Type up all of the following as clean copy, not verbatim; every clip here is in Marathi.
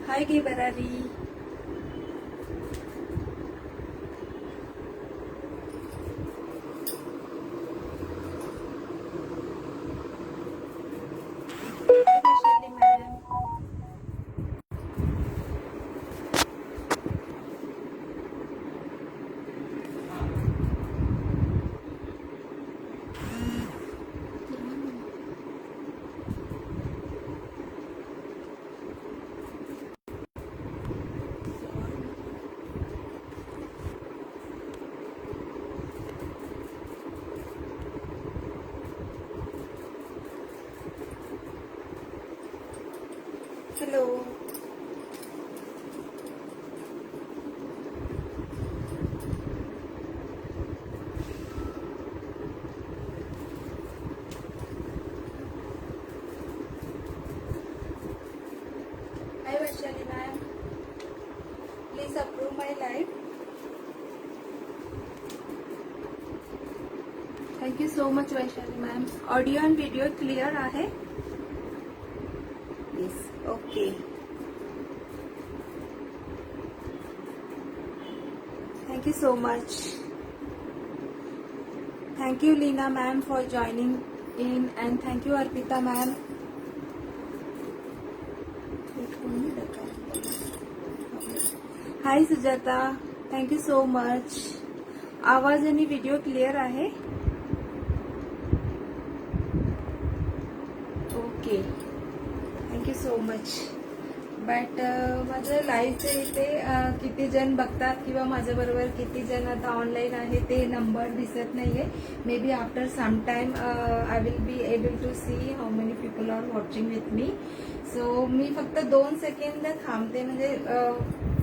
हाय गिबरारी. Vaishali ma'am. Hello. Hi Vaishali ma'am. Please approve my live. Thank you so much Vaishali ma'am. Audio आणि व्हिडिओ क्लिअर आहे? Yes. Okay. Thank you so much. Thank you Lina ma'am for joining in and thank you Arpita ma'am. Hi Sujata, thank you so much. आवाज आणि व्हिडिओ क्लिअर आहे? Okay. Thank you so much. But माझं लाईव्हचं इथे किती जण बघतात किंवा माझ्याबरोबर किती जण आता ऑनलाईन आहे ते नंबर दिसत नाहीये. Maybe after some time I will be able to see how many people are watching with me. So मी फक्त 2 सेकंद थांबते, म्हणजे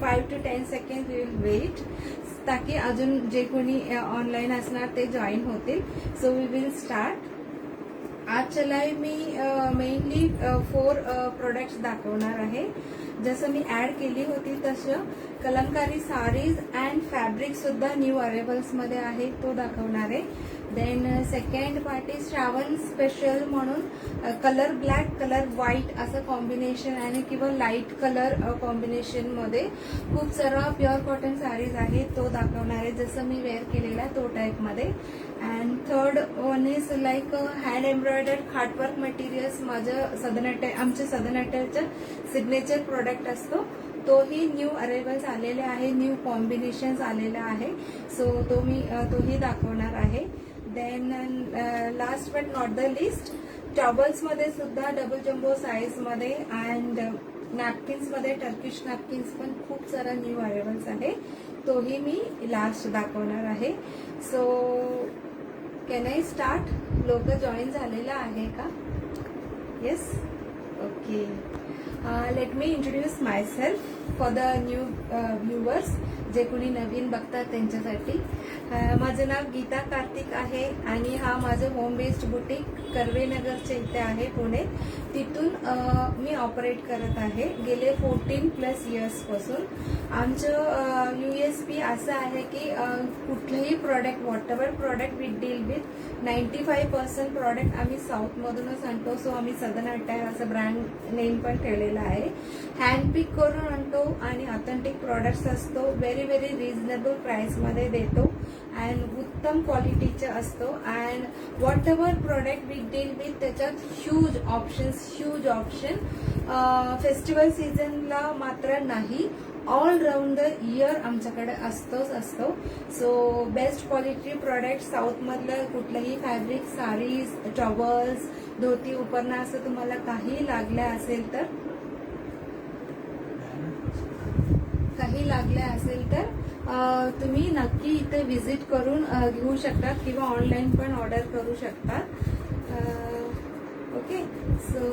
5 to 10 सेकंड विल वेट, ताकी अजून जे कोणी ऑनलाईन असणार ते जॉईन होतील. So we will start. आजच्या लाईव्ह मी मेनली 4 प्रोडक्ट्स दाखवणार आहे. जसं मी ऍड केली होती तसं कलमकारी साडीज अँड फॅब्रिक सुद्धा न्यू अरेबल्स मध्ये आहे, तो दाखवणार आहे. Then second part is Shravan special म्हणून कलर ब्लॅक कलर व्हाईट असं कॉम्बिनेशन आणि किंवा लाईट कलर कॉम्बिनेशन मध्ये खूप सारा प्युअर कॉटन साडीज आहे, तो दाखवणार आहे. जसं मी वेअर केलेला तो टाईप मध्ये. And third one is like hand embroidered खाटवर्क मटेरियल्स. आमच्या सदन अटेलचं सिग्नेचर प्रोडक्ट असतो, तोही न्यू अरेबल्स आलेले आहे, न्यू कॉम्बिनेशन्स आलेले आहे. सो तोही दाखवणार आहे. Then last but not the least, towels मध्ये सुद्धा डबल जम्बो साईज मध्ये अँड नॅपकिन्स मध्ये टर्किश नॅपकिन्स पण खूप सारा न्यू अरेबल्स आहे, तोही मी लास्ट दाखवणार आहे. So can I start? लोक जॉईन झालेला आहे का? Yes. Okay. Let me introduce my self for the new viewers, जे कोणी नवीन बघतात त्यांच्यासाठी. माझं नाव गीता कार्तिक आहे आणि हा माझं होम बेस्ड बुटीक कर्वेनगरच्या इथे आहे, पुणे. तिथून मी ऑपरेट करत आहे गेले 14+ इयर्स पासून. आमचं USP असं आहे की कुठलंही product, whatever product we deal with, 95% product आम्ही साऊथमधूनच आणतो. सो आम्ही सदन अटायर असं ब्रँड नेम पण ठेवलेला आहे. हँडपिक करून आणतो आणि ऑथेंटिक प्रॉडक्ट्स असतो, व्हेरी रिझनेबल प्राइस मध्ये देतो अँड उत्तम क्वालिटीचे असतो. And whatever product we deal with त्याच्यात ह्यूज ऑप्शन. फेस्टिवल सीझनला मात्र नाही, ऑल राऊंड द इयर आमच्याकडे असतो. So best quality product, south मधलं कुठलंही फॅब्रिक, साडीज, टॉवल्स, धोती, उपरणं असं तुम्हाला काही लागलं असेल तर तुम्ही नक्की इथे विजिट करून घेऊ शकता किंवा ऑनलाईन पण ऑर्डर करू शकता. Okay. So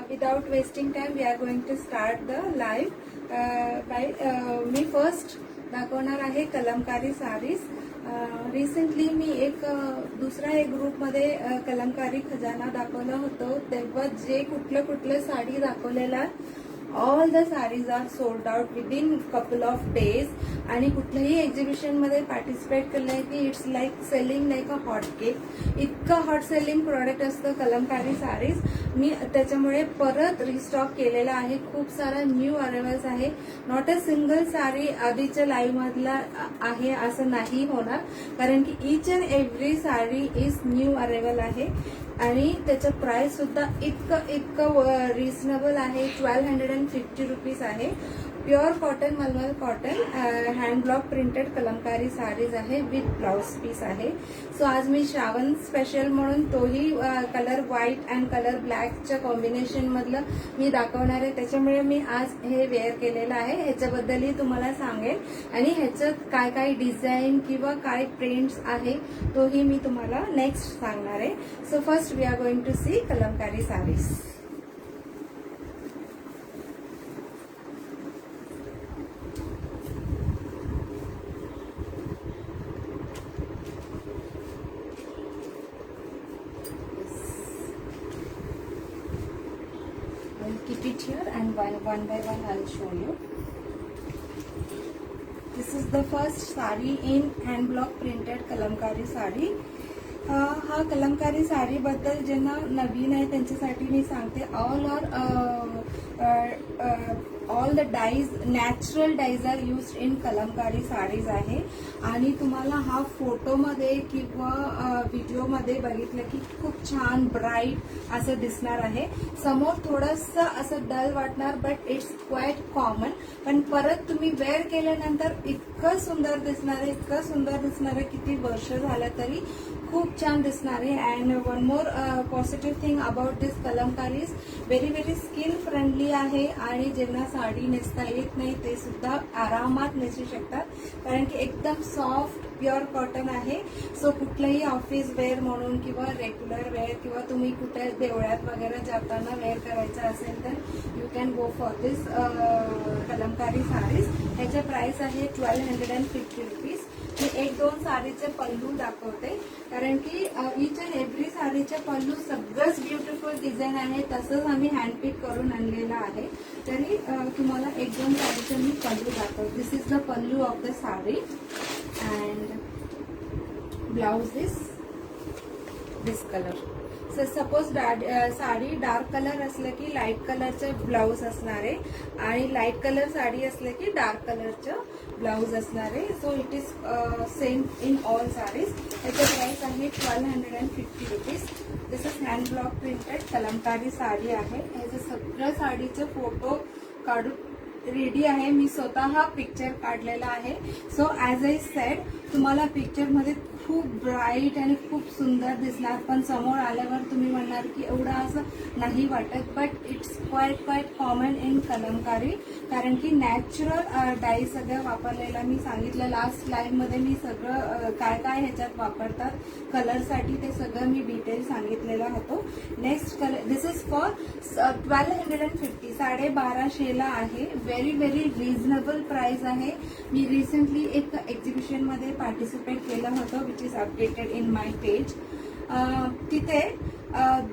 without wasting time we are going to start the live. मी फर्स्ट दाखवणार आहे कलमकारी साडीज. रिसेंटली मी दुसरा ग्रुपमध्ये कलमकारी खजाना दाखवलं होतं, तेव्हा जे कुठलं साडी दाखवलेला all the saris are sold out within couple of days. आणि कुठल्याही एक्झिबिशन मध्ये पार्टिसिपेट केलंय की it's like selling like a hot cake. इतकं हॉट सेलिंग प्रोडक्ट असतं कलमकारी साडीज. मी त्याच्यामुळे परत रिस्टॉक केलेला आहे. खूप सारा न्यू अरायवल्स आहे. नॉट अ सिंगल साडी आधीच्या लाईव्ह मधला आहे असं नाही होणार, कारण की इच and every sari is new arrival आहे. आणि त्याचं प्राइस सुद्धा इतकं रिझनेबल आहे. 1250 रुपीज आहे. प्युअर कॉटन मलमल cotton hand block printed Kalamkari saris आहे विथ ब्लाउज पीस आहे. सो आज मी श्रावण स्पेशल म्हणून तोही कलर व्हाईट अँड कलर ब्लॅकच्या कॉम्बिनेशन मधलं मी दाखवणार आहे. त्याच्यामुळे मी आज हे वेअर केलेलं आहे. ह्याच्याबद्दलही तुम्हाला सांगेल आणि ह्याच्यात काय काय डिझाईन किंवा काय प्रिंट्स आहे तोही मी तुम्हाला नेक्स्ट सांगणार आहे. So first we are going to see Kalamkari saris. Keep it here and one by one I'll show you. This is the first sari in hand block printed Kalamkari sari. हा कलमकारी साडी बद्दल ज्यांना नवीन आहे त्यांच्यासाठी मी सांगते. All the dyes natural dyes are used in Kalamkari saris आहे. आणि तुम्हाला हा फोटोमध्ये किंवा व्हिडिओमध्ये बघितलं की खूप छान ब्राईट असं दिसणार आहे. समोर थोडंसं असं डल वाटणार, बट इट्स क्वाईट कॉमन. पण परत तुम्ही वेअर केल्यानंतर इतकं सुंदर दिसणार आहे, इतकं सुंदर दिसणार आहे. किती वर्ष झालं तरी खूप छान दिसणार आहे. And one more positive thing about this Kalamkari is very skin friendly आहे. आणि ज्यांना साडी नेसता येत नाही ते सुद्धा आरामात नेसू शकतात, कारण की एकदम सॉफ्ट प्युअर कॉटन आहे. सो कुठलंही ऑफिस वेअर म्हणून किंवा रेग्युलर वेअर किंवा तुम्ही कुठे देवळात वगैरे जाताना वेअर करायचं असेल तर you can go for this Kalamkari sarees. ह्याचे प्राइस आहे 1250 रुपीज. मी एक दोन साडीचे पल्लू दाखवते, कारण की इच अँड एव्हरी साडीचे पल्लू सगळंच ब्युटिफुल डिझाईन आहे. तसंच आम्ही हँडपिक करून आणलेलं आहे. तरी तुम्हाला एक दोन साडीचे मी पल्लू दाखवते. This is the pallu of the sari and blouse is this colour. Suppose sari dark colour असलं की लाईट कलरचं ब्लाऊज असणार आहे, आणि लाईट कलर साडी असलं की डार्क कलरचं ब्लाऊज असणार आहे. So it is same in all sarees. त्याचं प्राइस आहे 1250 rupees. This is hand block printed Kalamkari sari आहे. ह्याचं सगळं साडीचे फोटो काढून रेडी आहे. मी स्वतः पिक्चर काढलेला आहे. सो ॲज आय सेड, तुम्हाला पिक्चरमध्ये खूप ब्राईट आणि खूप सुंदर दिसणार, पण समोर आल्यावर तुम्ही म्हणणार की एवढं असं नाही वाटत. But it's quite common in Kalamkari, कारण की नॅचरल डाई सगळं वापरलेला मी सांगितलं लास्ट लाईव्हमध्ये. मी सगळं काय काय ह्याच्यात वापरतात कलरसाठी ते सगळं मी डिटेल सांगितलेलं होतो. Next colour, this is for 1250, 1250 आहे. व्हेरी रिझनेबल प्राइस आहे. मी रिसेंटली एक एक्झिबिशनमध्ये पार्टिसिपेट केलं होतं which is updated in my page. तिथे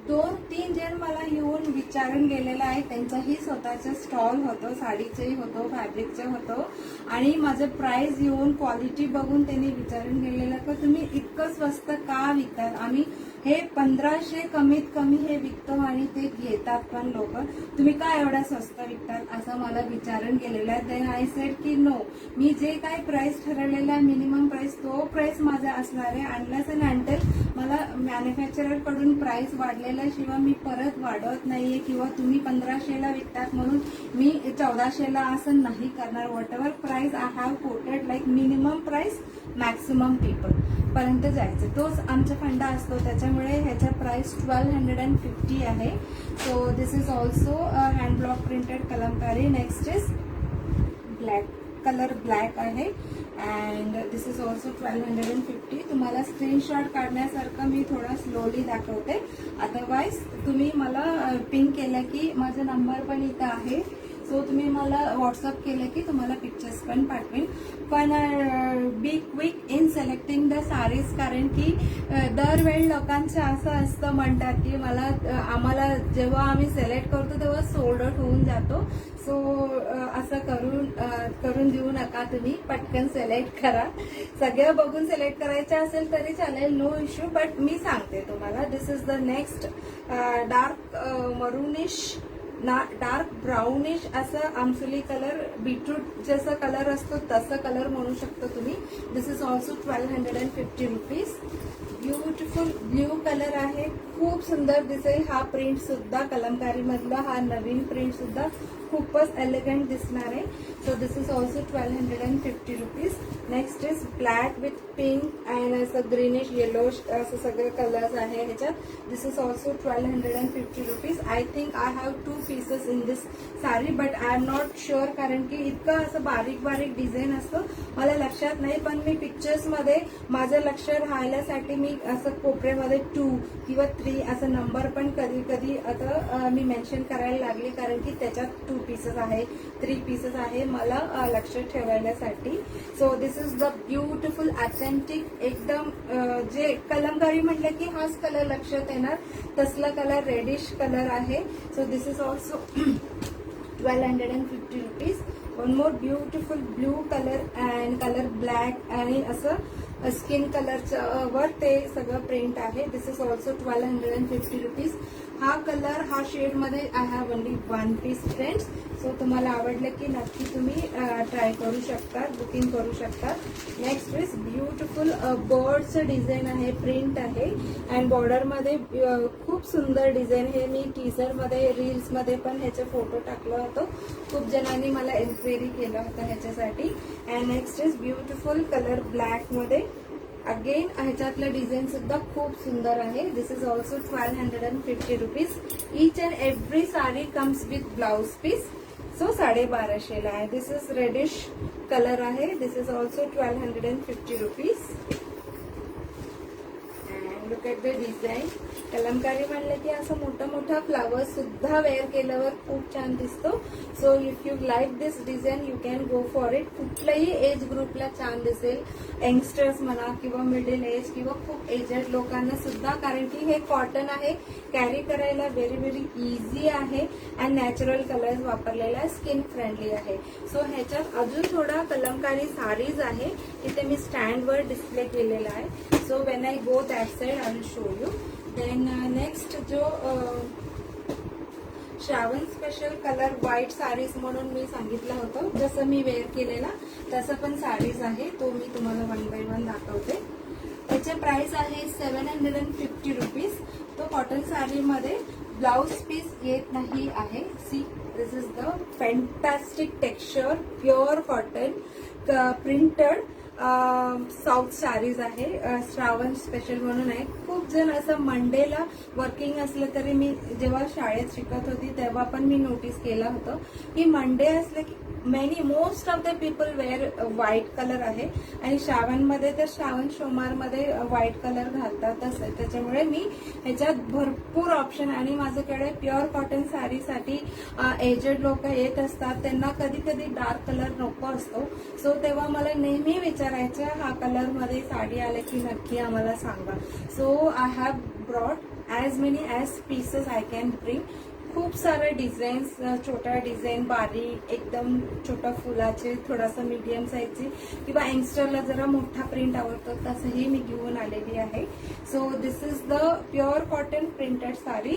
2-3 जण मला येऊन विचारून गेलेला आहे. त्यांचाही स्वतःचं स्टॉल होतं, साडीचंही होतं, फॅब्रिकचं होतं. आणि माझं प्राइस येऊन क्वालिटी बघून त्यांनी विचारून गेलेलं की तुम्ही इतकं स्वस्त का विकतात. आम्ही हे 1500 कमीत कमी हे विकतो आणि ते घेतात पण लोक. तुम्ही का एवढा स्वस्त विकतात असं मला विचारून गेलेलं आहे. देन आय सेड की नो, मी जे काय प्राइस ठरवलेला मिनिमम प्राइस तो प्राइस माझा असणार आहे. अनलेस अँड अंटिल मला मॅन्युफॅक्चरर कडून प्राइस वाढलेल्याशिवाय मी परत वाढवत नाहीये, किंवा तुम्ही 1500ला विकतात म्हणून मी 1400ला असं नाही करणार. What ever price I have coated, like minimum price maximum people पर्यंत जायचं, तोच आमचा फंडा असतो. त्याच्यामुळे ह्याचा प्राइस 1250 आहे. So this is also hand block printed Kalamkari. Next is black colour, black आहे. And this is also 1250. तुम्हाला स्क्रीनशॉट काढण्यासारखं मी थोडा स्लोली दाखवते. अदरवाईज तुम्ही मला पिन केलं की माझा नंबर पण इथं आहे. सो तुम्ही मला व्हॉट्सअप केलं की तुम्हाला पिक्चर्स पण पाठवेन. पण be quick in selecting the sarees, कारण की दरवेळी लोकांचं असं असतं, म्हणतात की आम्हाला जेव्हा आम्ही सिलेक्ट करतो तेव्हा सोल्ड आउट होऊन जातो. सो असं करून देऊ नका तुम्ही, पटकन सिलेक्ट करा. सगळं बघून सिलेक्ट करायचं असेल तरी चालेल, नो इश्यू. बट मी सांगते तुम्हाला, this is the next dark maroonish dark brownish असं आमसुली कलर, बीटरूट जसं कलर असतो तसं कलर म्हणू शकतो तुम्ही. This is also 1250 rupees. Beautiful blue colour आहे, खूप सुंदर दिसेल. हा प्रिंट सुद्धा कलमकारी मधला हा नवीन प्रिंट सुद्धा खूपच एलिगंट दिसणार आहे. So this is also 1250 rupees. Next is black with pink and असं ग्रीनिश येलो असं सगळे कलर्स आहे ह्याच्यात. This is also 1250 rupees. I think I have 2 pieces in this sari, but I am not sure, कारण की इतकं असं बारीक बारीक डिझाईन असतं मला लक्षात नाही. पण मी पिक्चर्स मध्ये माझं लक्ष राहिल्यासाठी मी असं कोपऱ्यामध्ये 2 किंवा 3 असं नंबर पण कधी कधी आता मी मेन्शन करायला लागले, कारण की त्याच्यात 2 पीसेस आहे, 3 पीसेस आहे, मला लक्षात ठेवण्यासाठी. So this is the beautiful authentic एकदम जे कलमकारी म्हटलं की हाच कलर लक्षात येणार, तसला कलर रेडिश कलर आहे. So this is also 1250 rupees. One more beautiful blue colour and colour black आणि असं स्किन कलरच्या वर ते सगळं प्रिंट आहे. This is also 1250 rupees. हा कलर हा शेड मध्ये I have only 1 piece friends. So तुम्हाला आवडलं की नक्की तुम्ही ट्राय करू शकता, बुकिंग करू शकता. नेक्स्ट इज ब्युटिफुल बर्डचं डिझाईन आहे, प्रिंट आहे अँड बॉर्डर मध्ये खूप सुंदर डिझाईन. हे मी टीजर मध्ये रील्स मध्ये पण ह्याचे फोटो टाकलं होतं, खूप जणांनी मला एन्क्वायरी केलं होतं ह्याच्यासाठी. And next is beautiful colour black मध्ये. अगेन ह्याच्यातलं डिझाईन सुद्धा खूप सुंदर आहे. This is also 1250 rupees. Each and every sari comes with blouse piece. So 1250 ला आहे. दिस इज रेडिश कलर आहे. This is also 1250 rupees. Look at the design. Kalamkari म्हणलं की असं मोठं मोठं फ्लावर्स सुद्धा वेअर केल्यावर खूप छान दिसतो. So if you like this design you can go for it. कुठल्याही एज ग्रुपला छान दिसेल, यंगस्टर्स म्हणा किंवा मिडल एज किंवा खूप एजेड लोकांना सुद्धा, कारण की हे कॉटन आहे, कॅरी करायला व्हेरी व्हेरी इझी आहे अँड नॅचरल कलर्स वापरलेला आहे, स्किन फ्रेंडली आहे. सो ह्याच्यात अजून थोडा कलमकारी साडीज आहे, इथे मी स्टँडवर डिस्प्ले केलेला आहे. So when I go that side I will show you. Then next जो Shravan special colour white saris म्हणून मी सांगितलं होतं, जसं मी वेअर केलेला तसं पण साडीज आहे, तो मी तुम्हाला 1 बाय 1 दाखवते. त्याचे प्राइस आहे 750 रुपीज. तो कॉटन साडीमध्ये ब्लाउज पीस येत नाही आहे. See, this is the fantastic texture, pure cotton printed south saris आहे. श्रावण स्पेशल म्हणून आहे. खूप जण असं मंडेला वर्किंग असलं तरी, मी जेव्हा शाळेत शिकत होती तेव्हा पण मी नोटीस केलं होतं की मंडे असलं की most of the people wear white colour आहे आणि श्रावणमध्ये तर श्रावण सोमवारमध्ये व्हाईट कलर घालतातच. त्याच्यामुळे मी ह्याच्यात भरपूर ऑप्शन, आणि माझ्याकडे प्युअर कॉटन साडीसाठी एजेड लोक येत असतात, त्यांना कधी कधी डार्क कलर नको असतो. सो तेव्हा मला नेहमी विचारायचं हा कलर मध्ये साडी आले की नक्की आम्हाला सांगा. So I have brought as many as pieces I can bring. खूप सारे डिझाईन्स, छोटा डिझाईन, बारीक एकदम छोटा फुलाचे, थोडासा मीडियम साईजची किंवा यंगस्टरला जरा मोठा प्रिंट आवडतो तसंही मी घेऊन आलेली आहे. So this is the pure cotton printed sari.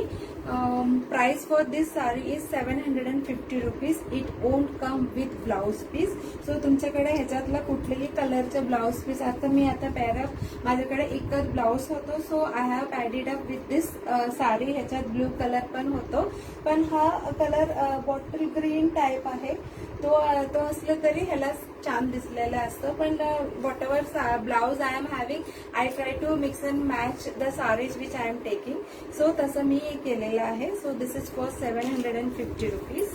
Price for this sari is 750 rupees. It won't come with blouse piece. So तुमच्याकडे ह्याच्यातला कुठलेही कलरचे ब्लाउज पीस, आता मी आता पॅरअप माझ्याकडे एकच ब्लाउज होतो, so I have added up with this sari. ह्याच्यात ब्लू कलर पण होतो, पण हा कलर बॉटल ग्रीन टाइप आहे. तो असलं तरी ह्याला छान दिसलेला असतं. पण whatever blouse I am having, I try to mix and match the saris which I am taking. So तसं मी केलेलं आहे. So this is for 750 rupees.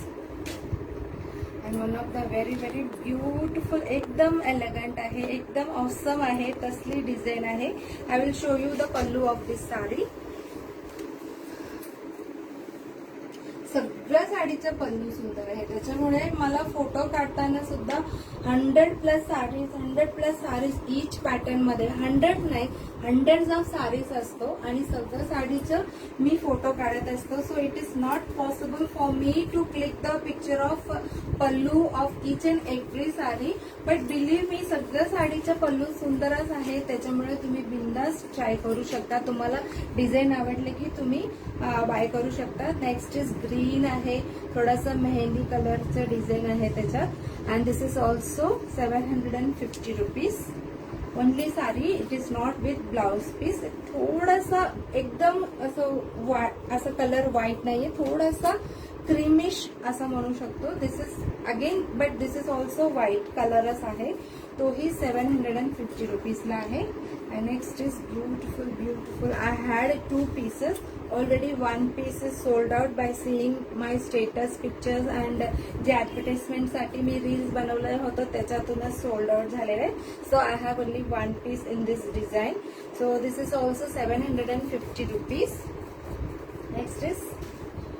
And one of the very very beautiful, एकदम एलिगंट आहे, एकदम ऑसम आहे, तसली डिझाईन आहे. I will show you the pallu of this sari. सगळं साडीचा पल्लू सुंदर आहे, त्याच्यामुळे मला फोटो काढताना सुद्धा 100+ साडीज ईच पॅटर्न मध्ये, 100 नाही, हंड्रेड्स ऑफ साडीज असतो आणि सगळं साडीचं मी फोटो काढत असतो. So it is not possible for me to click the picture of pallu of each and every sari. But believe me, सगळं साडीचं पल्लू सुंदरच आहे, त्याच्यामुळे तुम्ही बिंदास ट्राय करू शकता. तुम्हाला डिझाईन आवडले की तुम्ही बाय करू शकता. नेक्स्ट इज ग्रीन आहे, थोडासा मेहंदी कलरचं डिझाईन आहे त्याच्यात. And this is also 750 rupees only sari. It is not with blouse piece. थोडासा एकदम असं कलर व्हाईट नाहीये, थोडासा क्रीमिश असं म्हणू शकतो. This is again, but this is also white कलरच आहे. तोही 750 रुपीजला आहे. And next is beautiful. I had 2 pieces. Already 1 piece is sold out by seeing my status pictures and जे advertisement साठी मी रील्स बनवलं होतं त्याच्यातूनच सोल्ड आउट झालेले. So I have only 1 piece in this design. So this is also 750 rupees. Next is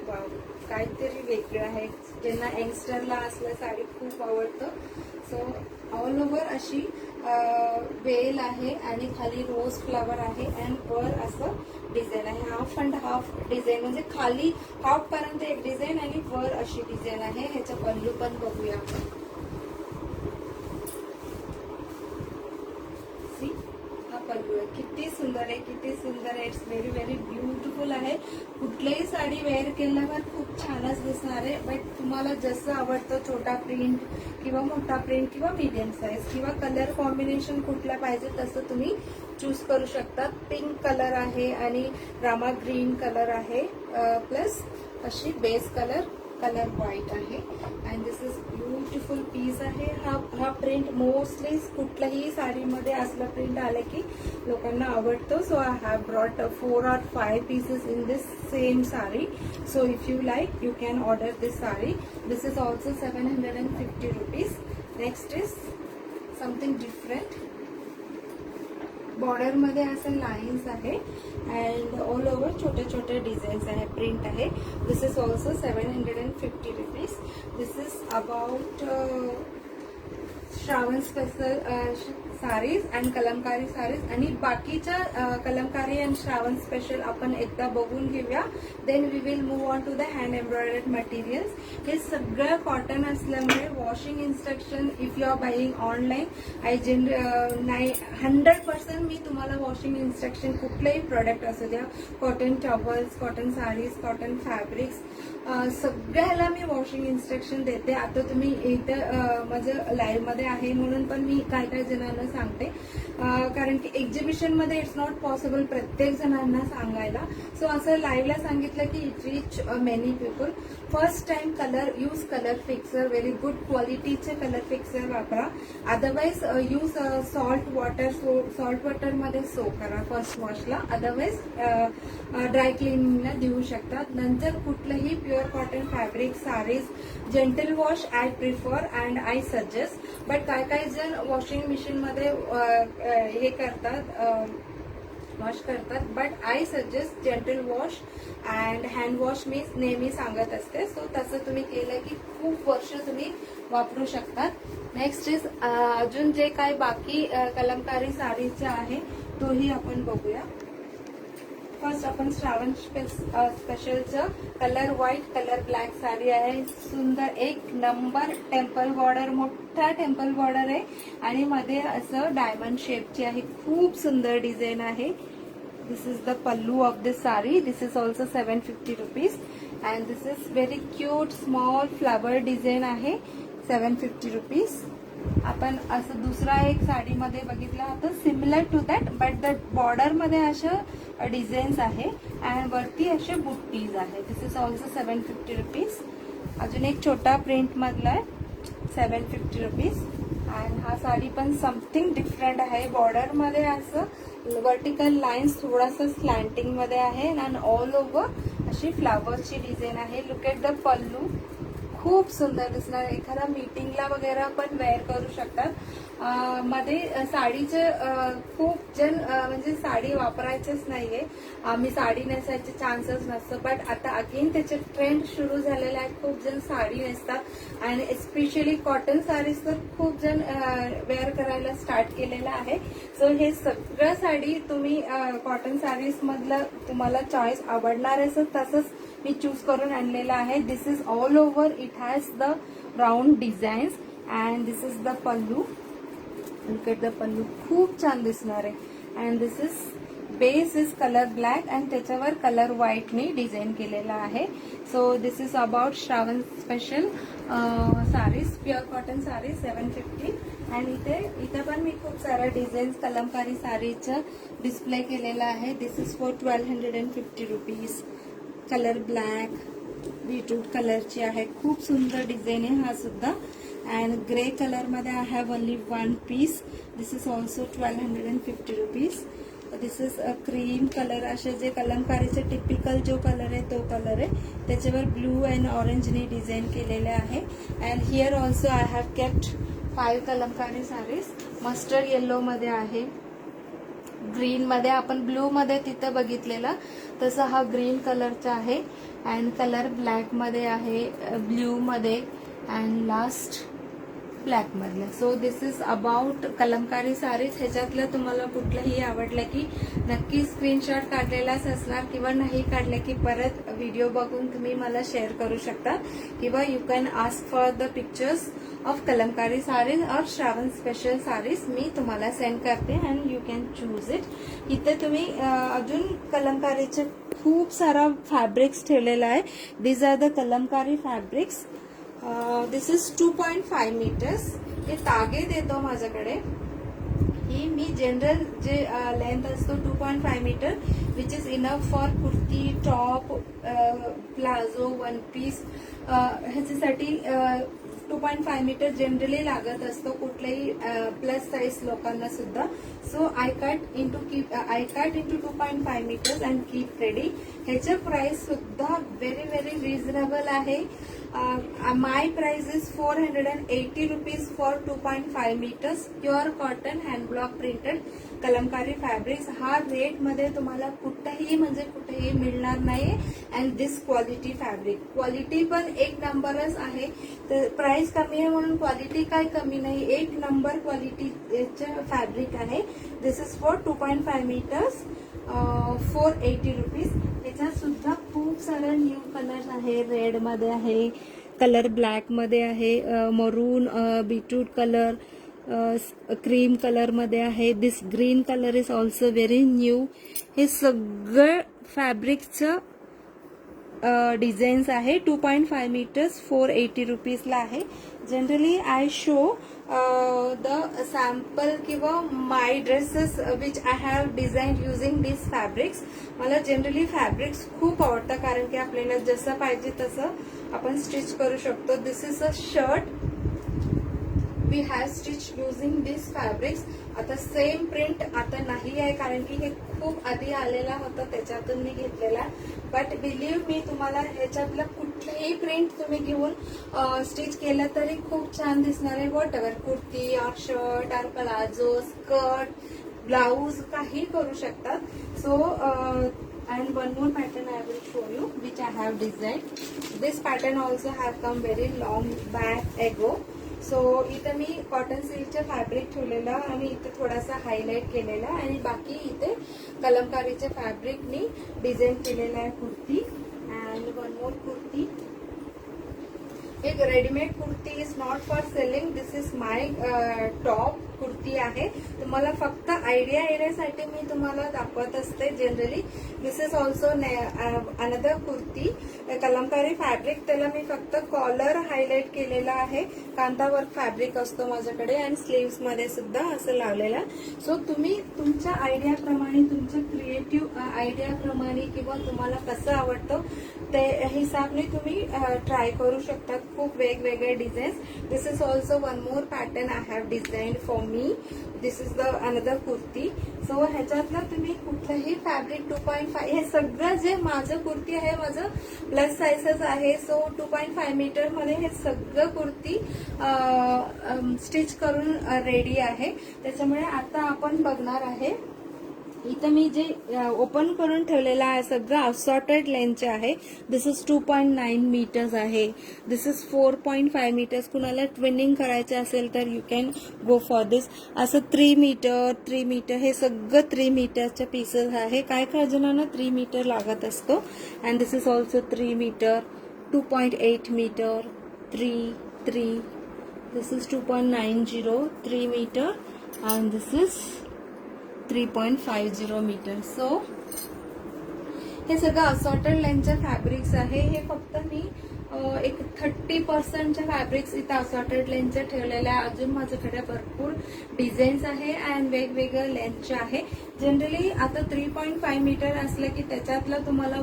wow, काहीतरी वेगळं आहे. ज्यांना यंगस्टरला असलं साडी खूप आवडतं. सो ऑल ओव्हर अशी वेल आहे आणि खाली रोज फ्लावर आहे अँड वर असं डिझाईन आहे. हाफ अँड हाफ डिझाईन, म्हणजे खाली हाफ पर्यंत एक डिझाईन आणि वर अशी डिझाईन आहे. ह्याचा पल्लू पण बघूया आपण. हा पल्लू आहे, किती सुंदर आहे, किती सुंदर आहे. इट्स व्हेरी व्हेरी ब्युटिफुल आहे. कुठलीही साडी वेअर केल्यावर खूप छानच दिसणार आहे. बट तुम्हाला जसं आवडतं, छोटा प्रिंट किंवा मोठा प्रिंट किंवा मीडियम साईज किंवा कलर कॉम्बिनेशन कुठला पाहिजे तसं तुम्ही चूज करू शकता. पिंक कलर आहे आणि रामा ग्रीन कलर आहे, प्लस अशी बेस कलर व्हाईट आहे. And this is beautiful piece आहे. हा प्रिंट मोस्टली कुठल्याही साडीमध्ये असलं प्रिंट आलं की लोकांना आवडतो. So I have brought 4 or 5 pieces in this same saree. So if you like, you can order this saree. This is also 750 rupees. Next is something different. Border मध्ये असं लाईन्स आहे अँड ऑल ओव्हर छोटे छोटे डिझाईन्स आहे, प्रिंट आहे. This is also 750 rupees. This is about Shravan special saris and Kalamkari saris. आणि बाकीच्या कलमकारी अँड श्रावण स्पेशल आपण एकदा बघून घेऊया. Then we will move on to the hand embroidered materials. हे सगळं कॉटन असल्यामुळे washing instruction if you are buying online, I 100% मी तुम्हाला वॉशिंग इन्स्ट्रक्शन कुठलेही प्रोडक्ट असू द्या, cotton towels, cotton saris, cotton fabrics, सगळ्याला मी वॉशिंग इन्स्ट्रक्शन देते. आता तुम्ही इथं माझं लाईव्ह मध्ये आहे म्हणून पण मी काय काय जणांना सांगते, कारण की एक्झिबिशन मध्ये इट्स नॉट पॉसिबल प्रत्येक जणांना सांगायला. सो असं लाईव्हला सांगितलं की it reach many people. First time use colour fixer, very good क्वालिटीचे कलर फिक्सर वापरा. अदरवाईज यूज सॉल्ट वॉटर मध्ये सो करा फर्स्ट वॉशला. अदरवाईज ड्राय क्लिनिंगला देऊ शकतात. नंतर कुठलंही pure cotton fabric saris gentle wash I prefer and I suggest. But काय जण वॉशिंग मशीन मध्ये हे करतात, वॉश करतात. But I suggest gentle wash and hand wash मी नेहमी सांगत असते. सो तसं तुम्ही केलं की खूप वर्ष तुम्ही वापरू शकतात. नेक्स्ट इज अजून जे काय बाकी कलमकारी साडीचे आहे तोही आपण बघूया. फर्स्ट आपण श्रावण स्पेशलचं colour white colour black sari आहे. सुंदर एक नंबर टेम्पल बॉर्डर, मोठा टेम्पल बॉर्डर आहे आणि मध्ये असं डायमंड शेपची आहे. खूप सुंदर डिझाईन आहे. This is the pallu of this sari. This is also 750 rupees and this is very cute small flower design आहे. 750 रुपीज. आपण असं दुसरा एक साडीमध्ये बघितलं होतं similar to that, but the border मध्ये अशा डिझाईन्स आहे अँड वरती असे बुट्टीज आहे. This is also 750 rupees. अजून एक छोटा प्रिंट मधला आहे, 750 रुपीज. अँड हा साडी पण समथिंग डिफरंट आहे. बॉर्डर मध्ये असं वर्टिकल लाईन्स थोडासा स्लॅन्टिंग मध्ये आहे अँड ऑल ओव्हर अशी फ्लावर्सची डिझाईन आहे. लुक एट द पल्लू, खूप सुंदर दिसणार. एखादा मीटिंगला वगैरे पण वेअर करू शकतात. मध्ये साडीचे खूप जण म्हणजे साडी वापरायचेच नाहीये, आम्ही साडी नेसायचे चान्सेस नसतं, बट आता अगेन त्याचे ट्रेंड सुरू झालेले आहेत. खूप जण साडी नेसतात आणि एस्पेशली कॉटन साडीज तर खूप जण वेअर करायला स्टार्ट केलेलं आहे. सो हे सगळं साडी तुम्ही कॉटन साडीज मधलं तुम्हाला चॉईस आवडणार आहे, तसंच मी चूज करून आणलेलं आहे. This is all over, it has the round designs and this is the pallu. Look at the pallu, खूप छान दिसणार आहे. And this is base is colour black and त्याच्यावर कलर व्हाईटने डिझाईन केलेला आहे. So this is about Shravan special saris, pure cotton sari 750. आणि इथे पण मी खूप सारा डिझाईन्स कलमकारी साडीचं डिस्प्ले केलेला आहे. This is for 1250 rupees. Colour black beetroot कलरची आहे, खूप सुंदर डिझाईन आहे हा सुद्धा. अँड ग्रे कलर मध्ये I have only one piece. This is also 1250 rupees. This is a cream colour. असे जे कलमकारीचे टिपिकल जो कलर आहे तो कलर आहे, त्याच्यावर ब्लू अँड ऑरेंजने डिझाईन केलेले आहे. And here also I have kept 5 Kalamkari sarees. Mustard yellow मध्ये आहे, ग्रीन मध्ये, आपण ब्लू मध्ये तिथं बघितलेलं तसं हा ग्रीन कलरचा आहे. अँड कलर ब्लॅक मध्ये आहे, ब्ल्यू मध्ये अँड लास्ट ब्लॅक मधलं. So this is about Kalamkari saris. ह्याच्यातलं तुम्हाला कुठलंही आवडलं की नक्की स्क्रीनशॉट काढलेलाच असणार, किंवा नाही काढले की परत व्हिडिओ बघून तुम्ही मला शेअर करू शकता, किंवा you can ask for the pictures of Kalamkari saris और श्रावण स्पेशल साडीज. मी तुम्हाला सेंड करते and you can choose it. इथे तुम्ही अजून कलमकारीचे खूप सारा फॅब्रिक्स ठेवलेला आहे. These are the Kalamkari fabrics. This is 2.5 metres. हे तागे देतो माझ्याकडे. ही मी जनरल जे लेंथ असतो 2.5 metre, which is enough for kurti, top, palazzo, one piece. ह्याच्यासाठी 2.5 मीटर जनरली लागत असतो कुठल्याही प्लस साईज लोकांना सुद्धा. So I cut into 2.5 metres and keep ready. ह्याचं प्राइस सुद्धा व्हेरी व्हेरी रिझनेबल आहे. My price is 480 rupees for 2.5 metres pure cotton hand block printed Kalamkari fabrics. हा रेट मध्ये तुम्हाला कुठेही म्हणजे कुठेही मिळणार नाही. And this quality fabric, quality पण एक नंबरच आहे. तर प्राइस कमी आहे म्हणून क्वालिटी काय कमी नाही, एक नंबर क्वालिटीचे फॅब्रिक आहे. This is for 2.5 metres 480 rupees. याच्यात सुद्धा खूप सारे न्यू कलर आहे. रेड मध्ये आहे, कलर ब्लॅक मध्ये आहे, मरून, बीटरूट कलर, क्रीम कलर मध्ये आहे. This green colour is also very new. हे सगळं फॅब्रिकचं डिझाईन्स आहे. 2.5 मीटर्स 480 रुपीजला आहे. Generally I show the sample किंवा my dresses which I have design using this fabrics. मला जनरली फॅब्रिक्स खूप आवडतं, कारण की आपल्याला जसं पाहिजे तसं आपण स्टिच करू शकतो. This is a shirt we have stitch using this fabrics. आता सेम प्रिंट आता नाही आहे, कारण की हे खूप आधी आलेला होता, त्याच्यातून मी घेतलेला. बट बिलीव्ह मी, तुम्हाला ह्याच्यातलं कुठलंही प्रिंट तुम्ही घेऊन स्टिच केलं तरी खूप छान दिसणार आहे. वॉट एव्हर, कुर्ती और शर्ट और प्लाझो, स्कर्ट, ब्लाऊज काही करू शकतात. So and one more pattern I will show you which I have designed. This pattern also have come very long back ago. So इथे मी कॉटन सिल्कचे फॅब्रिक ठेवलेला आणि इथे थोडासा हायलाइट केलेला, आणि बाकी इथे कलमकारीच्या फॅब्रिकनी डिझाईन केलेला आहे kurti. And one more kurti. एक readymade kurti is not for selling. This is my top kurti आहे. तुम्हाला फक्त आयडिया येण्यासाठी मी तुम्हाला दाखवत असते generally. This is also another kurti, Kalamkari fabric. त्याला मी फक्त कॉलर हायलाइट केलेला आहे. कांतावर्क फॅब्रिक असतो माझ्याकडे आणि स्लीव्स मध्ये सुद्धा असं लावलेला. सो तुम्ही तुमच्या आयडियाप्रमाणे, तुमच्या क्रिएटिव्ह आयडियाप्रमाणे किंवा तुम्हाला कसं आवडतं ते हिसाबने तुम्ही ट्राय करू शकता. खूप वेगवेगळे designs. This is also one more pattern I have design for me. This is the another kurti. So ह्याच्यातलं तुम्ही कुठलंही फॅब्रिक 2.5 हे सगळं जे माझं कुर्ती आहे माझं प्लस साईजच आहे. सो 2.5 मीटर मध्ये हे सगळं कुर्ती स्टिच करून रेडी आहे. त्याच्यामुळे आता आपण बघणार आहे. इथं मी जे ओपन करून ठेवलेलं आहे सगळं असॉर्टेड लेंथचे आहे. दिस इज 2.9 मीटर्स आहे. This is 4.5 metres. कुणाला ट्विनिंग करायचे असेल तर यू कॅन गो फॉर दिस. असं 3 मीटर हे सगळं 3 मीटरच्या पीसेस आहे. काय काय जणांना 3 मीटर लागत असतो. And this is also 3 metre, 2.8 metre, 3. This is 2.90, 3 metre and this is 3.50 metre. So हे सगळं असॉर्टेड लेंथच्या फॅब्रिक्स आहे. हे फक्त मी एक 30%च्या फॅब्रिक्स इथं असॉर्टेड लेंथच्या ठेवलेल्या आहे. अजून माझ्याकडे भरपूर डिझाईन्स आहे अँड वेगवेगळ्या लेंथचे आहे. जनरली आता 3.5 मीटर असलं की त्याच्यातलं तुम्हाला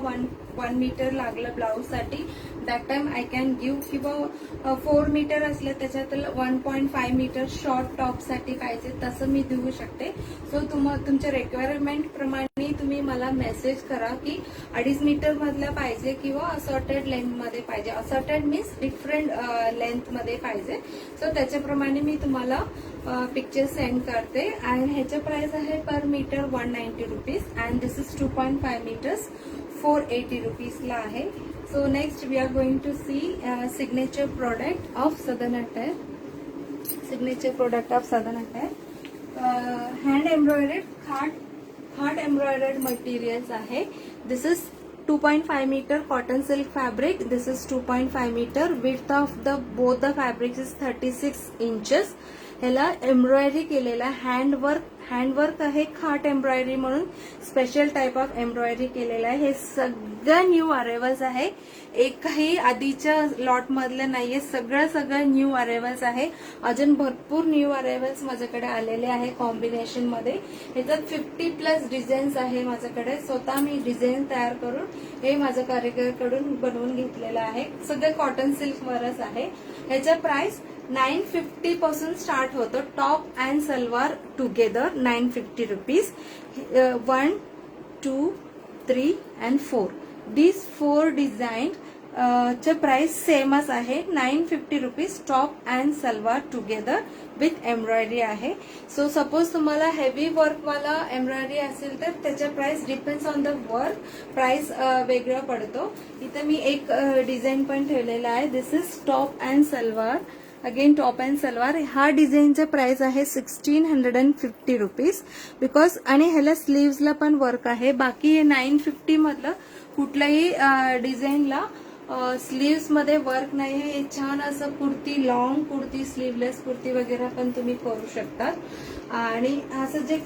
1 मीटर लागलं ब्लाऊजसाठी. That time I can give. किंवा 4 मीटर असलं त्याच्यातलं 1.5 मीटर शॉर्ट टॉपसाठी पाहिजे तसं मी देऊ शकते. सो तुमच्या रिक्वायरमेंट प्रमाणे तुम्ही मला मेसेज करा की 2.5 मीटर मधला पाहिजे किंवा असॉर्टेड लेंथ मध्ये पाहिजे. असॉर्टेड मीन्स डिफरंट लेंथ मध्ये पाहिजे. सो त्याच्याप्रमाणे मी तुम्हाला पिक्चर सेंड करते. अँड ह्याचं प्राइस आहे per metre 190 rupees and this is 2.5 metres 480 रुपीजला आहे. So next we are going to see signature product of Southern Attire. Hand embroidered hard embroidered materials आहे. This is 2.5 metre cotton silk fabric. This is 2.5 metre. Width of the both the fabrics is 36 inches. ह्याला एम्ब्रॉयडरी केलेला हँडवर्क आहे. खाट एम्ब्रॉयडरी म्हणून स्पेशल टाइप ऑफ एम्ब्रॉयडरी केलेला आहे. हे सगळं न्यू अरेवल्स आहे. एकही आधीच्या लॉट मधलं नाहीये. सगळं न्यू अरेवल्स आहे. अजून भरपूर न्यू अरेवल्स माझ्याकडे आलेले आहे कॉम्बिनेशन मध्ये. ह्याच्यात 50+ डिझाईन्स आहे माझ्याकडे. स्वतः मी डिझाईन तयार करून हे माझ्या कारिगरकडून बनवून घेतलेलं आहे. सगळं कॉटन सिल्क वरच आहे. ह्याचा प्राइस 950 पासून स्टार्ट होतो. Top and salwar together 950 rupees. 1, 2, 3 and 4 these 4 design चे प्राइस सेमच आहे. 950 rupees top and salwar together with embroidery आहे. सो सपोज तुम्हाला हेवी वर्क वाला एम्ब्रॉयडरी असेल तर त्याचा price depends on the work. Price वेगळा पडतो. इथे मी एक डिझाईन पण ठेवलेला आहे. This is top and salwar. Again top and salwar. हा डिझाईनचा प्राइस आहे 1650 रुपीज बिकॉज. आणि ह्याला स्लीव्सला पण वर्क आहे. बाकी हे 950 मधलं कुठल्याही डिझाईनला स्लीव्स मध्ये वर्क नाही आहे. हे छान असं कुर्ती, लॉंग कुर्ती, स्लीवलेस कुर्ती वगैरे पण तुम्ही करू शकता. आणि असं जे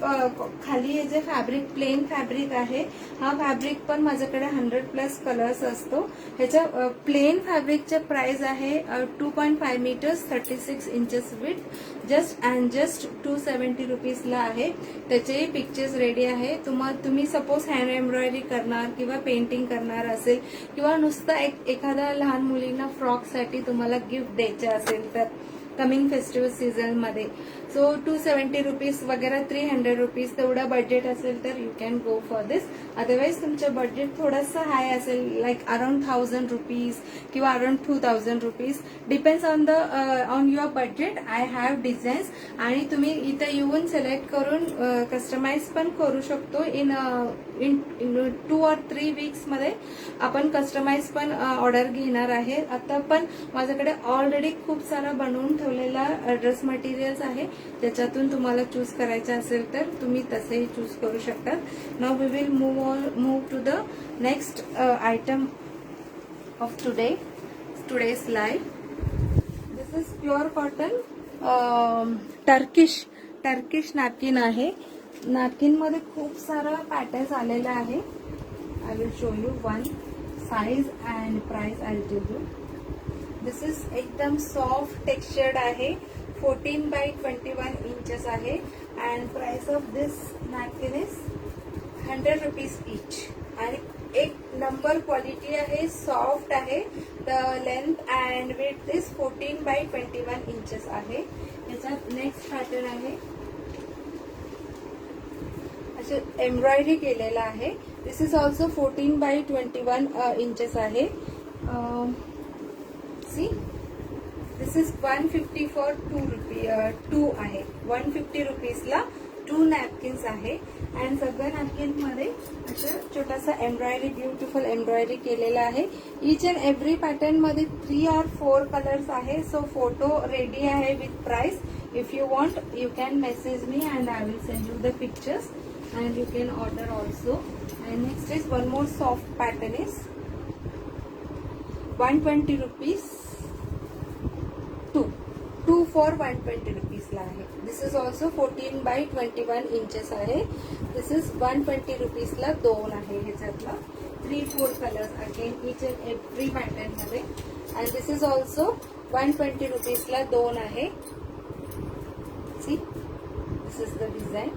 खाली हे जे फॅब्रिक प्लेन फॅब्रिक आहे हा फॅब्रिक पण माझ्याकडे 100+ कलर्स असतो. ह्याच्या प्लेन फॅब्रिकचे प्राइस आहे 2.5 मीटर्स 36 इंचेस विथ जस्ट 270 रुपीजला आहे. त्याचेही पिक्चर्स रेडी आहे. तुम्ही सपोज हँड एम्ब्रॉयडरी करणार किंवा पेंटिंग करणार असेल किंवा नुसतं एखाद्या लहान मुलींना फ्रॉकसाठी तुम्हाला गिफ्ट द्यायचे असेल तर कमिंग फेस्टिवल सीझन मध्ये. सो 270 रुपीज वगैरे 300 रुपीज तेवढा बजेट असेल तर you can go for this. Otherwise तुमचं बजेट थोडंसं हाय असेल लाईक अराउंड 1000 रुपीज किंवा around 2000 rupees depends on your budget. I have designs. आणि तुम्ही इथे येऊन सिलेक्ट करून कस्टमाइज पण करू शकतो. इन 2 or 3 वीक्स मध्ये आपण कस्टमाइज पण ऑर्डर घेणार आहे. आता पण माझ्याकडे ऑलरेडी खूप सारा बनवून ठेवलेला ड्रेस मटेरियल्स आहे. त्याच्यातून तुम्हाला चूज करायचं असेल तर तुम्ही तसेही चूज करू शकता. Now we will move to the next item of today's live. This is pure cotton Turkish napkin आहे. नॅपकिन मध्ये खूप सारा पॅटर्न्स आलेला आहे. I will show you one size and price I will tell you. This is एकदम सॉफ्ट टेक्स्चर्ड आहे. 14x21 इंचेस आहे. And price of this napkin is 100 rupees each. आणि एक नंबर क्वालिटी आहे, सॉफ्ट आहे. The length and width is 14x21 inches आहे. याच्यात नेक्स्ट पॅटर्न आहे, असे एम्ब्रॉयडरी केलेला आहे. This is also 14x21 inches आहे. सी दिस इज 150 फॉर 2 आहे. 150 रुपीजला 2 नॅपकिन्स आहे. अँड सगळ्या नॅपकिन मध्ये असं छोटासा एम्ब्रॉयडरी, ब्युटिफुल एम्ब्रॉयडरी केलेला आहे. इच अँड एव्हरी पॅटर्न मध्ये 3 or 4 कलर्स आहे. सो फोटो रेडी आहे with price. If you want you can message me and I will send you the pictures and you can order also. And next is one more soft pattern is 120 rupees, 2 for 120 rupees ला आहे. This is also 14x21 inches आहे. This is 120 rupees ला 2 आहे. ह्याच्यातला 3-4 colors again each and every pattern मध्ये. And this is also 120 rupees ला 2 आहे. See, this is the design.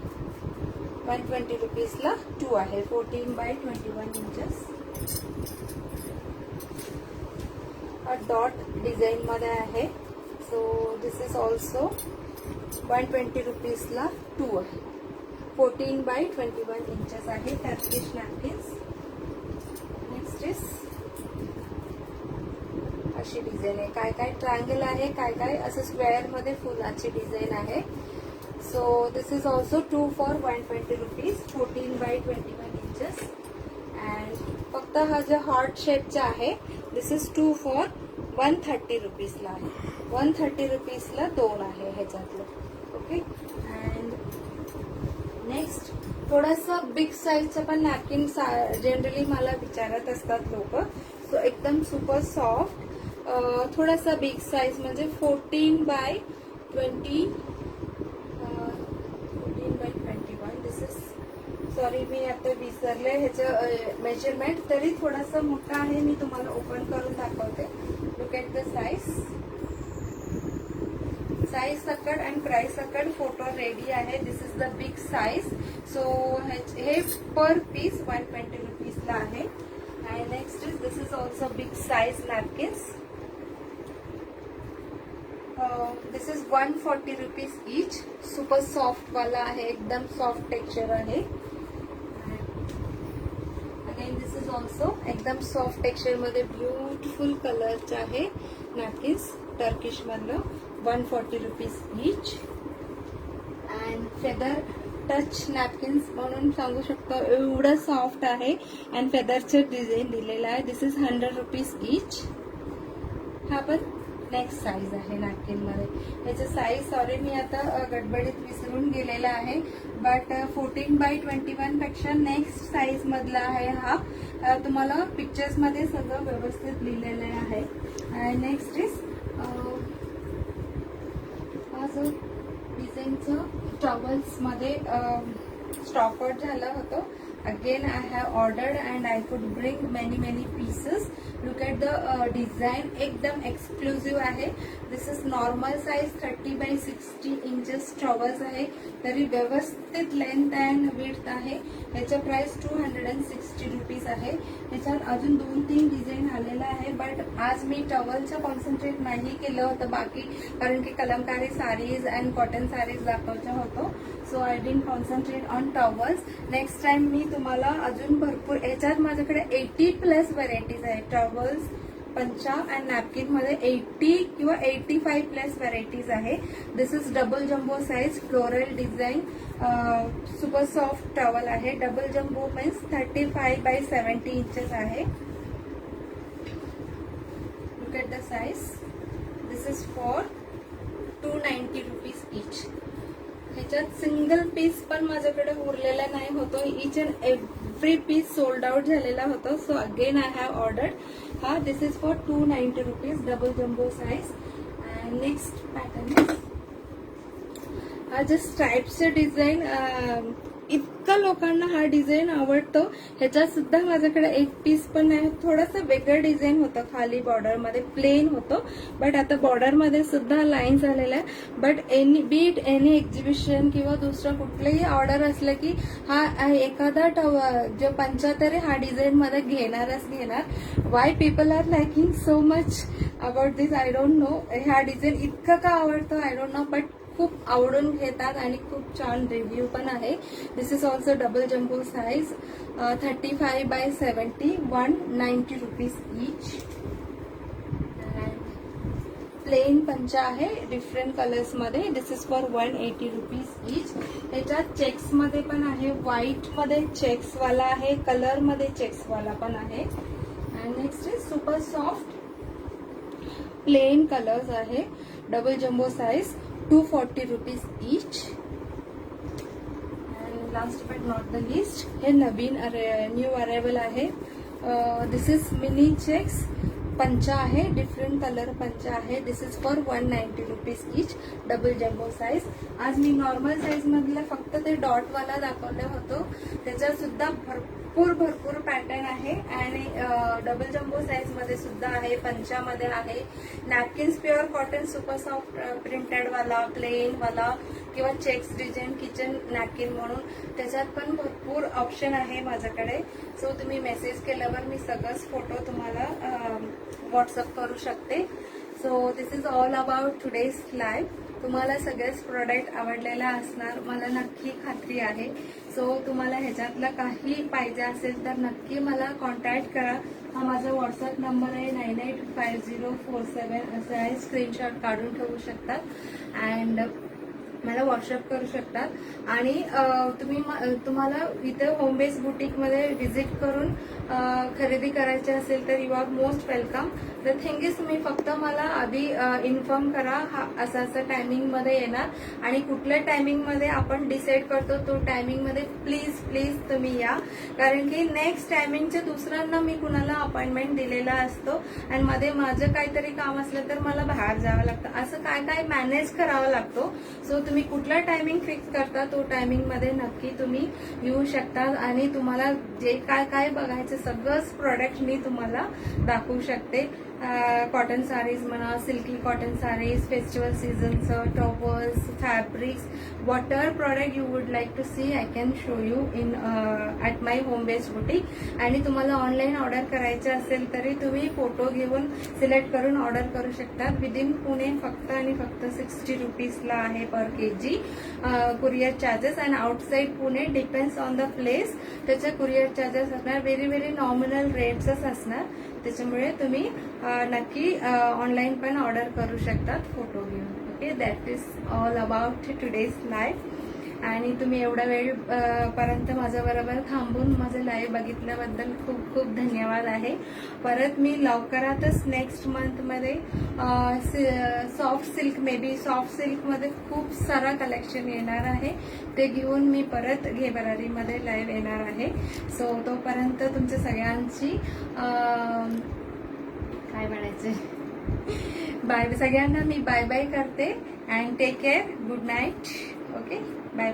120 rupees ला 2 आहे. 14x21 inches. डॉट डिझाईन मध्ये आहे. So this is also 120 rupees ला 2 आहे. 14x21 इंचेस आहे. Turkish napkins. नेक्स्ट इज अशी डिझाईन आहे. काय काय ट्रायंगल आहे, काय काय असं स्क्वेअर मध्ये फुलाची डिझाईन आहे. So this is also 2 for 120 rupees, 14x21 inches. And फक्त हा जो हार्ट शेपचा आहे, this is 2 for 130 rupees ला आहे. 130 rupees ला 2 आहे ह्याच्यातलं. ओके. अँड नेक्स्ट थोडासा बिग साईजचा पण नॅपकिन जनरली मला विचारत असतात लोक. सो एकदम सुपर सॉफ्ट, थोडासा बिग साईज म्हणजे 14x21. दिस इज, सॉरी मी आता विसरले ह्याचं मेजरमेंट. तरी थोडासा मोठा आहे. मी तुम्हाला ओपन करून दाखवते. लुक ॲट द साईज सकट अँड प्राइस सकट फोटो रेडी आहे. This is the big size. So हे पर पीस 120 रुपीज ला आहे. And next is this is also big size napkins. This is 140 rupees each. Super soft वाला आहे, एकदम सॉफ्ट टेक्स्चर आहे. अगेन दिस इज ऑल्सो एकदम सॉफ्ट टेक्स्चर मध्ये ब्युटिफुल कलरचे आहे नॅपकिन्स. टर्किश मधलं 140 rupees each. And feather touch napkins म्हणून सांगू शकतो, एवढं सॉफ्ट आहे. अँड फेदरचे डिझाईन दिलेलं आहे. दिस इज 100 रुपीज इच. हा पण नेक्स्ट साईज आहे नॅपकिन मध्ये. याचं साईज सॉरी मी आता गडबडीत विसरून गेलेला आहे. बट 14x21 पेक्षा नेक्स्ट साईज मधला आहे हा. तुम्हाला पिक्चर्स मध्ये सगळं व्यवस्थित लिहिलेलं आहे. आणि नेक्स्ट इज हा जो डिझाईनचं टॉवल्स मध्ये स्टॉक आउट झालं होतं. Again I have ordered and I could bring many pieces. Look at the design, एकदम एक्सक्लुझिव्ह आहे. This is normal size 30x60 inches towels आहे. तरी व्यवस्थित लेंथ अँड विड्थ आहे. ह्याचं प्राइस 260 रुपीज आहे. ह्याच्यात अजून 2-3 डिझाईन आलेला आहे. बट आज मी टॉवलचं कॉन्सन्ट्रेट नाही केलं होतं बाकी, कारण की कलमकारी साडीज अँड कॉटन साडीज दाखवायच्या होतो. So I didn't concentrate on towels. Next time मी तुम्हाला अजून भरपूर, याच्यात माझ्याकडे 80+ व्हरायटीज आहे. टॉवल्स, पंचा अँड नॅपकिन मध्ये 80 किंवा 85+ व्हरायटीज आहे. This is double jumbo size, floral design, super soft towel आहे. Double jumbo means 35x70 inches आहे. Look at the size. This is for 290 rupees each. ह्याच्यात सिंगल पीस पण माझ्याकडे उरलेला नाही होतो. Each and every piece sold out झालेला होतो. So again I have ordered हा. This is for 290 rupees, double jumbo size. And next pattern हा जे स्ट्राईप्सचे डिझाईन इतका लोकांना हा डिझाईन आवडतो. ह्याच्यात सुद्धा माझ्याकडे एक पीस पण आहे. थोडंसं वेगळं डिझाईन होतं, खाली बॉर्डर मध्ये प्लेन होतं, बट आता बॉर्डर मध्ये सुद्धा लाईन झालेल्या आहे. बट बीट एनी एक्झिबिशन किंवा दुसरं कुठलंही ऑर्डर असलं की हा एखादा जो पंचाहत्तर हा डिझाईन मध्ये घेणारच घेणार. Why people are liking so much about this I don't know. ह्या डिझाईन इतकं का आवडतं आय डोंट नो, बट खूप आवडून घेतात आणि खूप छान रिव्ह्यू पण आहे. This is also double jumbo size 35x70 190 rupees each. Plain पंचा आहे डिफरंट कलर्स मध्ये. This is for 180 rupees each. ह्याच्यात चेक्स मध्ये पण आहे, व्हाईट मध्ये चेक्स वाला आहे, कलर मध्ये चेक्स वाला पण आहे. And next is super soft plain colours आहे, double jumbo size 240 rupees each. And last but not the least, हे नवीन न्यू अरायवल आहे. दिस इज मिनी चेक्स पंचा आहे, डिफरंट कलर पंचा आहे. This is for 190 rupees each, double jumbo size. आज मी नॉर्मल साईज मधलं फक्त ते डॉट वाला दाखवलं होतं. त्याच्यात सुद्धा भरपूर पॅटर्न आहे आणि डबल जम्बो साईज मध्ये सुद्धा आहे, पंचामध्ये आहे. Napkins pure cotton super soft printed वाला, प्लेन वाला किंवा चेक्स डिझाईन किचन नॅपकिन म्हणून त्याच्यात पण भरपूर ऑप्शन आहे माझ्याकडे. सो तुम्ही मेसेज केल्यावर मी सगळंच फोटो तुम्हाला व्हॉट्सअप करू शकते. So this is all about today's live. तुम्हाला सगळेच प्रोडक्ट आवडलेला असणार मला नक्की खात्री आहे. सो तुम्हाला ह्याच्यातलं काही पाहिजे असेल तर नक्की मला कॉन्टॅक्ट करा. हा माझा व्हॉट्सअप नंबर आहे 985047 असा आहे. स्क्रीनशॉट काढून ठेवू शकतात अँड मला व्हॉट्सअप करू शकतात. आणि तुम्हाला इथे होम बेस बुटीकमध्ये व्हिजिट करून खरेदी करायची असेल तर you are most welcome. The thing is तुम्ही फक्त मला आधी इन्फॉर्म करा हा असं टायमिंगमध्ये येणार आणि कुठल्या टायमिंगमध्ये आपण डिसाईड करतो तो टायमिंगमध्ये प्लीज तुम्ही या. कारण की नेक्स्ट टायमिंगच्या दुसऱ्यांना मी कुणाला अपॉइंटमेंट दिलेला असतो आणि मध्ये माझं काहीतरी काम असलं तर मला बाहेर जावं लागतं. असं काय मॅनेज करावं लागतो. सो तुम्ही कुठला टायमिंग फिक्स करता तो टायमिंग मध्ये नक्की तुम्ही येऊ शकता आणि तुम्हाला जे काय बघायचं सगळंच प्रोडक्ट मी तुम्हाला दाखवू शकते. कॉटन साडीज म्हणा, सिल्की कॉटन साडीज, फेस्टिवल सीझनचं toppers, fabrics, water product you would like to see I can show you in at my home based boutique. आणि तुम्हाला ऑनलाईन ऑर्डर करायचे असेल तरी तुम्ही फोटो घेऊन सिलेक्ट करून ऑर्डर करू शकता. विदिन पुणे फक्त आणि फक्त 60 रुपीजला आहे per KG courier charges. And outside Pune depends on the place त्याचे कुरिअर चार्जेस असणार. व्हेरी नॉमिनल रेट्सच असणार. त्याच्यामुळे तुम्ही नक्की ऑनलाईन पण ऑर्डर करू शकतात फोटो घेऊन. Okay, that is all about today's live. आणि तुम्ही एवढा वेळ पर्यंत माझ्याबरोबर थांबून माझं लाईव्ह बघितल्याबद्दल खूप धन्यवाद आहे. परत मी लवकरातच नेक्स्ट मंथमध्ये सॉफ्ट सिल्क सॉफ्ट सिल्कमध्ये खूप सारा कलेक्शन येणार आहे. ते घेऊन मी परत घेबरारीमध्ये लाईव्ह येणार आहे. सो तोपर्यंत तुमच्या सगळ्यांची काय म्हणायचे बाय. सगळ्यांना मी बाय करते and take care. Good night. Okay, bye.